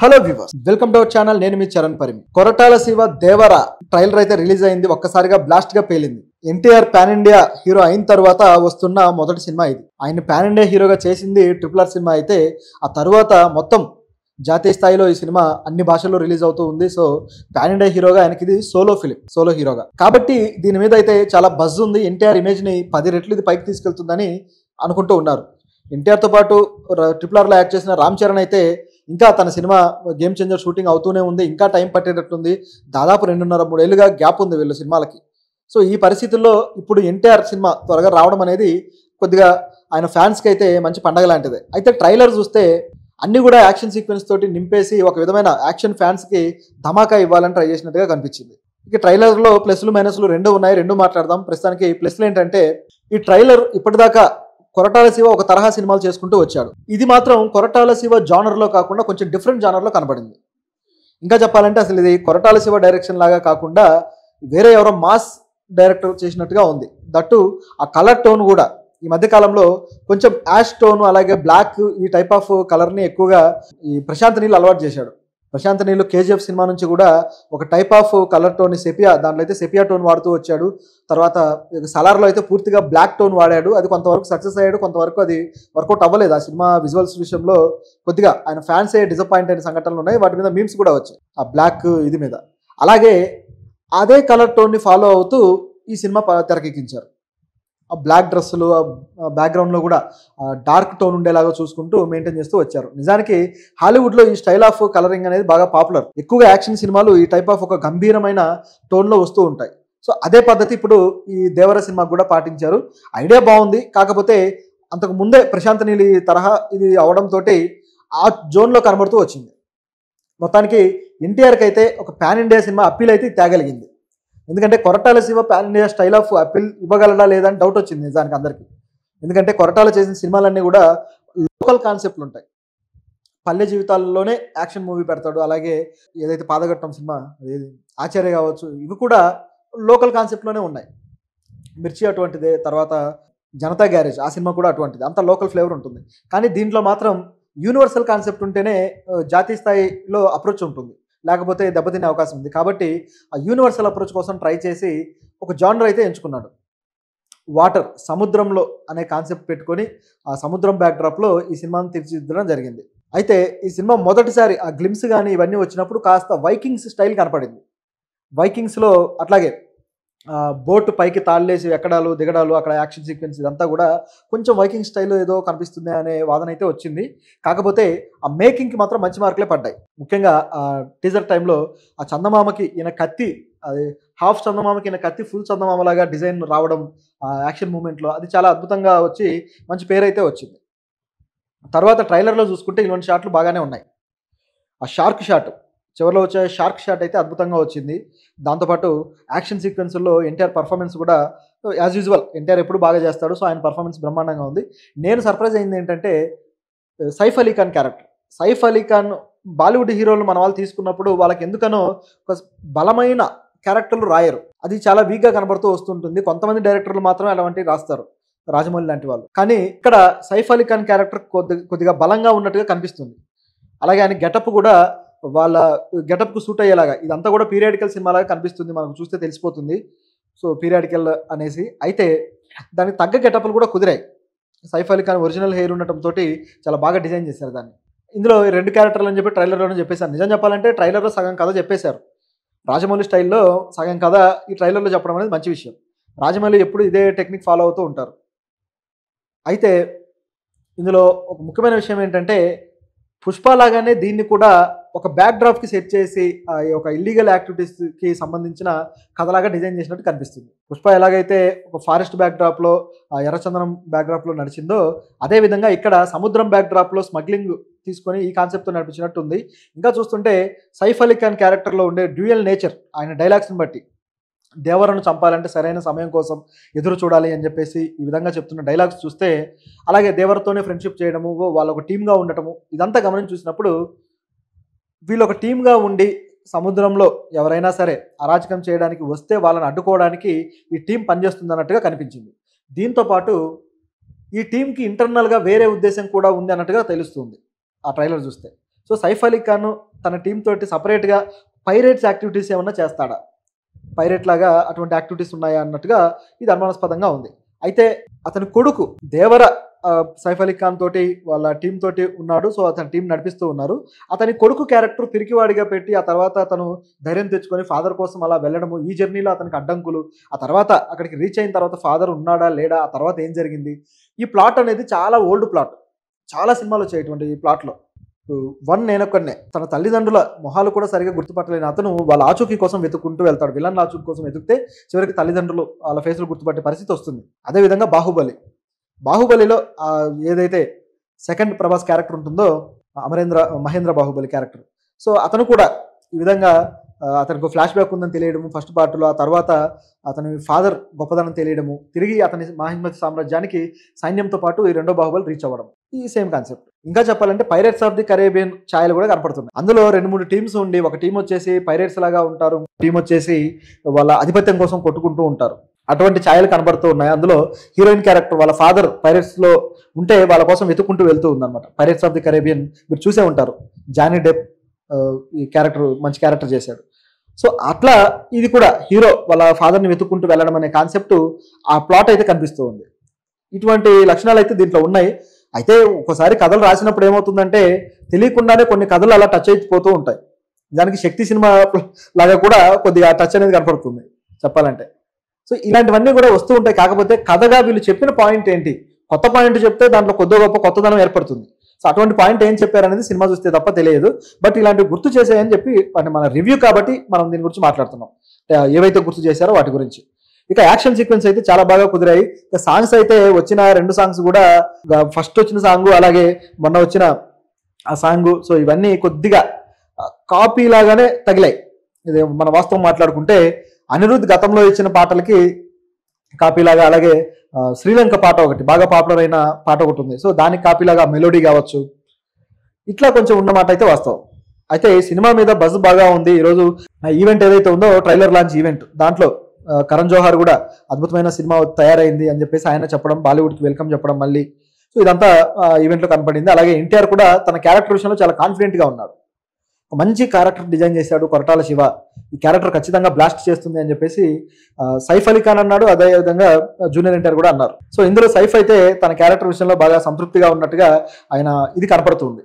Hello viewers, welcome to our channel. నేను మీ చరణ్ పరిమి. కొరటాల శివ దేవర trailer అయితే release అయింది. ఒక్కసారిగా బ్లాస్ట్ గా పేలింది. ఎన్టీఆర్ పాన్ ఇండియా హీరో అయిన తర్వాత వస్తున్న మొదటి సినిమా ఇది. ఆయన పాన్ ఇండియా హీరోగా చేసింది RRR సినిమా అయితే, ఆ తర్వాత మొత్తం జాతీయ స్థాయిలో ఈ సినిమా అన్ని భాషల్లో రిలీజ్ అవుతూ ఉంది. సో పాన్ ఇండియా హీరోగా ఆయనకి ఇది సోలో హీరోగా కాబట్టి దీని మీద అయితే చాలా బజ్ ఉంది. ఎన్టీఆర్ ఇమేజ్ ని 10 రెట్లు ఇది పైకి తీసుకెళ్తుందని అనుకుంటూ ఉన్నారు. ఎన్టీఆర్తో పాటు RRRలో యాక్ట్ చేసిన రామ్ చరణ్ అయితే ఇంకా తన సినిమా గేమ్ చేంజర్ షూటింగ్ అవుతూనే ఉంది. ఇంకా టైం పట్టేటట్టుంది. దాదాపు 2.5-3 ఏళ్ళుగా గ్యాప్ ఉంది వీళ్ళ సినిమాలకి. సో ఈ పరిస్థితుల్లో ఇప్పుడు ఎన్టీఆర్ సినిమా త్వరగా రావడం అనేది కొద్దిగా ఆయన ఫ్యాన్స్కి అయితే మంచి పండగ లాంటిదే. అయితే ట్రైలర్ చూస్తే అన్ని కూడా యాక్షన్ సీక్వెన్స్ తోటి నింపేసి ఒక విధమైన యాక్షన్ ఫ్యాన్స్కి ధమాకా ఇవ్వాలని ట్రై చేసినట్టుగా కనిపించింది. ఇక ట్రైలర్లో ప్లస్లు మైనస్లు రెండు ఉన్నాయి. రెండు మాట్లాడదాం. ప్రస్తుతానికి ప్లస్లు ఏంటంటే, ఈ ట్రైలర్ ఇప్పటిదాకా కొరటాల శివ ఒక తరహా సినిమాలు చేసుకుంటూ వచ్చాడు. ఇది మాత్రం కొరటాల శివ జానర్లో కాకుండా కొంచెం డిఫరెంట్ జానర్లో కనబడింది. ఇంకా చెప్పాలంటే అసలు ఇది కొరటాల శివ డైరెక్షన్ లాగా కాకుండా వేరే ఎవరో మాస్ డైరెక్టర్ చేసినట్టుగా ఉంది. దట్టు ఆ కలర్ టోన్ కూడా ఈ మధ్య కాలంలో కొంచెం యాష్ టోన్, అలాగే బ్లాక్, ఈ టైప్ ఆఫ్ కలర్ని ఎక్కువగా ఈ ప్రశాంత్ నీల్ అలవాటు చేశాడు. ప్రశాంత్ నీల్ KGF సినిమా నుంచి కూడా ఒక type of colour tone sepia, దాంట్లో అయితే సెపియా టోన్ వాడుతూ వచ్చాడు. తర్వాత సలార్లో అయితే పూర్తిగా బ్లాక్ టోన్ వాడాడు. అది కొంతవరకు సక్సెస్ అయ్యాడు, కొంతవరకు అది వర్కౌట్ అవ్వలేదు. ఆ సినిమా విజువల్స్ విషయంలో కొద్దిగా ఆయన ఫ్యాన్సే డిసప్పాయింట్ అయిన సంఘటనలు ఉన్నాయి. వాటి మీద మీమ్స్ కూడా వచ్చాయి ఆ బ్లాక్ ఇది మీద. అలాగే అదే కలర్ టోన్ని ఫాలో అవుతూ ఈ సినిమా తెరకెక్కించారు. ఆ బ్లాక్ డ్రెస్సులు, బ్యాక్గ్రౌండ్లో కూడా డార్క్ టోన్ ఉండేలాగా చూసుకుంటూ మెయింటైన్ చేస్తూ వచ్చారు. నిజానికి హాలీవుడ్లో ఈ స్టైల్ ఆఫ్ కలరింగ్ అనేది బాగా పాపులర్. ఎక్కువగా యాక్షన్ సినిమాలు ఈ టైప్ ఆఫ్ ఒక గంభీరమైన టోన్లో వస్తూ ఉంటాయి. సో అదే పద్ధతి ఇప్పుడు ఈ దేవర సినిమాకు కూడా పాటించారు. ఐడియా బాగుంది. కాకపోతే అంతకు ముందే ప్రశాంత్ నీలి తరహా ఇది అవడంతో ఆ జోన్లో కనబడుతూ వచ్చింది. మొత్తానికి ఎన్టీఆర్కి అయితే ఒక పాన్ ఇండియా సినిమా అప్పీల్ అయితే తేగలిగింది. ఎందుకంటే Koratala Siva pan India style of appeal ఇవ్వగలడా లేదా అని డౌట్ వచ్చింది నిజానికి అందరికీ. ఎందుకంటే కొరటాల చేసిన సినిమాలన్నీ కూడా లోకల్ కాన్సెప్ట్లు ఉంటాయి. పల్లె జీవితాల్లోనే యాక్షన్ మూవీ పెడతాడు. అలాగే ఏదైతే పాదఘట్టం సినిమా, ఏది ఆచార్య కావచ్చు, ఇవి కూడా లోకల్ కాన్సెప్ట్లోనే ఉన్నాయి. మిర్చి అటువంటిదే, తర్వాత జనతా గ్యారేజ్ ఆ సినిమా కూడా అటువంటిది. అంత లోకల్ ఫ్లేవర్ ఉంటుంది. కానీ దీంట్లో మాత్రం యూనివర్సల్ కాన్సెప్ట్ ఉంటేనే జాతీయ స్థాయిలో అప్రోచ్ ఉంటుంది, లేకపోతే దెబ్బతినే అవకాశం ఉంది. కాబట్టి ఆ యూనివర్సల్ అప్రోచ్ కోసం ట్రై చేసి ఒక జానర్ అయితే ఎంచుకున్నాడు. వాటర్, సముద్రంలో అనే కాన్సెప్ట్ పెట్టుకొని ఆ సముద్రం బ్యాక్డ్రాప్లో ఈ సినిమాను తీర్చిదిద్దడం జరిగింది. అయితే ఈ సినిమా మొదటిసారి ఆ గ్లిమ్స్ కానీ ఇవన్నీ వచ్చినప్పుడు కాస్త వైకింగ్స్ స్టైల్ కనపడింది. వైకింగ్స్లో అట్లాగే బోట్ పైకి తాళ్ళేసి ఎక్కడాలు దిగడాలు, అక్కడ యాక్షన్ సీక్వెన్స్ ఇదంతా కూడా కొంచెం వైకింగ్ స్టైల్లో ఏదో కనిపిస్తుంది అనే వాదన అయితే వచ్చింది. కాకపోతే ఆ మేకింగ్కి మాత్రం మంచి మార్కులే పడ్డాయి. ముఖ్యంగా ఆ టీజర్ టైంలో ఆ చందమామకి ఈయన కత్తి, అది హాఫ్ చందమామకి ఈయన కత్తి ఫుల్ చందమామలాగా డిజైన్ రావడం ఆ యాక్షన్ మూమెంట్లో అది చాలా అద్భుతంగా వచ్చి మంచి పేరైతే వచ్చింది. తర్వాత ట్రైలర్లో చూసుకుంటే ఇలాంటి షాట్లు బాగానే ఉన్నాయి. ఆ షార్క్ షాట్, చివరిలో వచ్చే షార్క్ షాట్ అయితే అద్భుతంగా వచ్చింది. దాంతోపాటు యాక్షన్ సీక్వెన్స్లో ఎన్టీఆర్ పర్ఫార్మెన్స్ కూడా యాజ్ యూజువల్ ఎన్టీఆర్ ఎప్పుడు బాగా చేస్తాడు. సో ఆయన పర్ఫార్మెన్స్ బ్రహ్మాండంగా ఉంది. నేను సర్ప్రైజ్ అయింది ఏంటంటే సైఫ్ అలీ ఖాన్ క్యారెక్టర్. సైఫ్ అలీ ఖాన్ బాలీవుడ్ హీరోలు మన వాళ్ళు తీసుకున్నప్పుడు వాళ్ళకి ఎందుకనో ఒక బలమైన క్యారెక్టర్లు రాయరు. అది చాలా వీక్గా కనబడుతూ వస్తుంటుంది. కొంతమంది డైరెక్టర్లు మాత్రమే అలాంటివి రాస్తారు, రాజమౌళి లాంటి వాళ్ళు. కానీ ఇక్కడ సైఫ్ అలీ ఖాన్ క్యారెక్టర్ కొద్దిగా బలంగా ఉన్నట్టుగా కనిపిస్తుంది. అలాగే ఆయన గెటప్ కూడా వాళ్ళ గెటప్కు సూట్ అయ్యేలాగా, ఇదంతా కూడా పీరియాడికల్ సినిమాలాగా కనిపిస్తుంది, మనకు చూస్తే తెలిసిపోతుంది. సో పీరియాడికల్ అనేసి అయితే దానికి తగ్గ గెటప్లు కూడా కుదిరాయి. సైఫ్ అలీ ఖాన్ ఒరిజినల్ హెయిర్ ఉండటంతో చాలా బాగా డిజైన్ చేశారు దాన్ని. ఇందులో 2 క్యారెక్టర్లు అని చెప్పి ట్రైలర్లోనే చెప్పేశారు. నిజం చెప్పాలంటే ట్రైలర్లో సగం కథ చెప్పేశారు. రాజమౌళి స్టైల్లో సగం కథ ఈ ట్రైలర్లో చెప్పడం అనేది మంచి విషయం. రాజమౌళి ఎప్పుడు ఇదే టెక్నిక్ ఫాలో అవుతూ ఉంటారు. అయితే ఇందులో ఒక ముఖ్యమైన విషయం ఏంటంటే, పుష్ప లాగానే దీన్ని కూడా ఒక బ్యాక్డ్రాప్కి సెట్ చేసి ఒక ఇల్లీగల్ యాక్టివిటీస్కి సంబంధించిన కథలాగా డిజైన్ చేసినట్టు కనిపిస్తుంది. పుష్ప ఎలాగైతే ఒక ఫారెస్ట్ బ్యాక్డ్రాప్లో, ఎర్రచందనం బ్యాక్డ్రాప్లో నడిచిందో, అదేవిధంగా ఇక్కడ సముద్రం బ్యాక్డ్రాప్లో స్మగ్లింగ్ తీసుకొని ఈ కాన్సెప్ట్తో నడిపించినట్టు ఉంది. ఇంకా చూస్తుంటే సైఫ్ అలీ ఖాన్ క్యారెక్టర్లో ఉండే డ్యూయల్ నేచర్, ఆయన డైలాగ్స్ని బట్టి దేవరను చంపాలంటే సరైన సమయం కోసం ఎదురు చూడాలి అని చెప్పేసి ఈ విధంగా చెప్తున్న డైలాగ్స్ చూస్తే, అలాగే దేవరతోనే ఫ్రెండ్షిప్ చేయడము, వాళ్ళు ఒక టీమ్గా ఉండటము, ఇదంతా గమనించి చూసినప్పుడు వీళ్ళు ఒక టీమ్గా ఉండి సముద్రంలో ఎవరైనా సరే అరాచకం చేయడానికి వస్తే వాళ్ళని అడ్డుకోవడానికి ఈ టీం పనిచేస్తుంది అన్నట్టుగా కనిపించింది. దీంతోపాటు ఈ టీంకి ఇంటర్నల్గా వేరే ఉద్దేశం కూడా ఉంది అన్నట్టుగా తెలుస్తుంది ఆ ట్రైలర్ చూస్తే. సో సో సైఫ్ అలీ ఖాన్ తన టీం తోటి సపరేట్గా పైరేట్స్ యాక్టివిటీస్ ఏమన్నా చేస్తాడా, పైరేట్ లాగా అటువంటి యాక్టివిటీస్ ఉన్నాయా అన్నట్టుగా ఇది అనుమానాస్పదంగా ఉంది. అయితే అతని కొడుకు దేవర సైఫ్ అలీ ఖాన్ తోటి వాళ్ళ టీం తోటి ఉన్నాడు. సో అతని టీం నడిపిస్తూ ఉన్నారు. అతని కొడుకు క్యారెక్టర్ పిరికివాడిగా పెట్టి ఆ తర్వాత అతను ధైర్యం తెచ్చుకొని ఫాదర్ కోసం అలా వెళ్ళడము, ఈ జర్నీలో అతనికి అడ్డంకులు, ఆ తర్వాత అక్కడికి రీచ్ అయిన తర్వాత ఫాదర్ ఉన్నాడా లేడా, ఆ తర్వాత ఏం జరిగింది, ఈ ప్లాట్ అనేది చాలా ఓల్డ్ ప్లాట్. చాలా సినిమాలు వచ్చాయి ఇటువంటి ఈ ప్లాట్లో. వన్ నేనొక్కనే తన తల్లిదండ్రుల మొహాలు కూడా సరిగా గుర్తుపట్టలేని అతను వాళ్ళ ఆచూకీ కోసం వెతుక్కుంటూ వెళ్తాడు. విలన్ ఆచూకీ కోసం వెతుకుతే చివరికి తల్లిదండ్రులు వాళ్ళ ఫేస్లు గుర్తుపట్టే పరిస్థితి వస్తుంది. అదేవిధంగా బాహుబలిలో ఏదైతే సెకండ్ ప్రభాస్ క్యారెక్టర్ ఉంటుందో మహేంద్ర బాహుబలి క్యారెక్టర్, సో అతను కూడా ఈ విధంగా అతనికి ఫ్లాష్ బ్యాక్ ఉందని తెలియడము ఫస్ట్ పార్ట్లో, ఆ తర్వాత అతని ఫాదర్ గొప్పదనం తెలియడము, తిరిగి అతని మహిమతి సామ్రాజ్యానికి సైన్యంతో పాటు ఈ రెండో బాహుబలి రీచ్ అవ్వడం, ఈ సేమ్ కాన్సెప్ట్. ఇంకా చెప్పాలంటే పైరేట్స్ ఆఫ్ ది కరేబియన్ ఛాయలు కూడా కనపడుతున్నాయి. అందులో 2-3 టీమ్స్ ఉండి, ఒక టీం వచ్చేసి పైరేట్స్ లాగా ఉంటారు, టీం వచ్చేసి వాళ్ళ ఆధిపత్యం కోసం కొట్టుకుంటూ ఉంటారు. అటువంటి ఛాయలు కనబడుతూ ఉన్నాయి. అందులో హీరోయిన్ క్యారెక్టర్ వాళ్ళ ఫాదర్ పైరేట్స్ లో ఉంటే వాళ్ళ కోసం వెతుక్కుంటూ వెళ్తూ ఉందన్నమాట. పైరేట్స్ ఆఫ్ ది కరేబియన్ మీరు చూసే ఉంటారు. జానీ డెప్ ఈ క్యారెక్టర్ మంచి క్యారెక్టర్ చేశాడు. సో అట్లా ఇది కూడా హీరో వాళ్ళ ఫాదర్ని వెతుక్కుంటూ వెళ్ళడం అనే కాన్సెప్ట్ ఆ ప్లాట్ అయితే కనిపిస్తూ ఉంది. ఇటువంటి లక్షణాలు అయితే దీంట్లో ఉన్నాయి. అయితే ఒక్కోసారి కథలు రాసినప్పుడు ఏమవుతుందంటే తెలియకుండానే కొన్ని కథలు అలా టచ్ అయిపోతూ ఉంటాయి. దానికి శక్తి సినిమా లాగా కూడా కొద్దిగా టచ్ అనేది కనపడుతుంది చెప్పాలంటే. సో ఇలాంటివన్నీ కూడా వస్తూ ఉంటాయి. కాకపోతే కథగా వీళ్ళు చెప్పిన పాయింట్ ఏంటి, కొత్త పాయింట్ చెప్తే దాంట్లో కొద్ది గొప్ప కొత్తదనం ఏర్పడుతుంది. సో అటువంటి పాయింట్ ఏం చెప్పారనేది సినిమా చూస్తే తప్ప తెలియదు. బట్ ఇలాంటివి గుర్తు చేసాయని చెప్పి మన రివ్యూ కాబట్టి మనం దీని గురించి మాట్లాడుతున్నాం, ఏవైతే గుర్తు చేశారో వాటి గురించి. ఇక యాక్షన్ సీక్వెన్స్ అయితే చాలా బాగా కుదిరాయి. ఇక సాంగ్స్ అయితే వచ్చిన 2 సాంగ్స్ కూడా, ఫస్ట్ వచ్చిన సాంగ్ అలాగే మొన్న వచ్చిన ఆ సాంగ్, సో ఇవన్నీ కొద్దిగా కాపీ లాగానే తగిలాయి. ఇది మన వాస్తవం మాట్లాడుకుంటే అనిరుద్ధ్ గతంలో ఇచ్చిన పాటలకి కాపీలాగా, అలాగే శ్రీలంక పాట ఒకటి బాగా పాపులర్ అయిన పాట ఒకటి ఉంది, సో దానికి కాపీలాగా మెలోడీ కావచ్చు, ఇట్లా కొంచెం ఉన్నమాట అయితే వాస్తవం. అయితే ఈ సినిమా మీద బజ్ బాగా ఉంది. ఈరోజు ఈవెంట్ ఏదైతే ఉందో ట్రైలర్ లాంచ్ ఈవెంట్, దాంట్లో కరణ్ జోహార్ కూడా అద్భుతమైన సినిమా తయారైంది అని చెప్పేసి ఆయన చెప్పడం, బాలీవుడ్కి వెల్కమ్ చెప్పడం మళ్ళీ, సో ఇదంతా ఈవెంట్లో కనపడింది. అలాగే ఎన్టీఆర్ కూడా తన క్యారెక్టర్ విషయంలో చాలా కాన్ఫిడెంట్గా ఉన్నాడు. మంచి క్యారెక్టర్ డిజైన్ చేశాడు కొరటాల శివ, ఈ క్యారెక్టర్ ఖచ్చితంగా బ్లాస్ట్ చేస్తుంది అని చెప్పేసి సైఫ్ అలీ ఖాన్ అన్నాడు, అదేవిధంగా జూనియర్ ఎన్టీఆర్ కూడా అన్నారు. సో ఇందులో సైఫ్ అయితే తన క్యారెక్టర్ విషయంలో బాగా సంతృప్తిగా ఉన్నట్టుగా ఆయన ఇది కనపడుతుంది.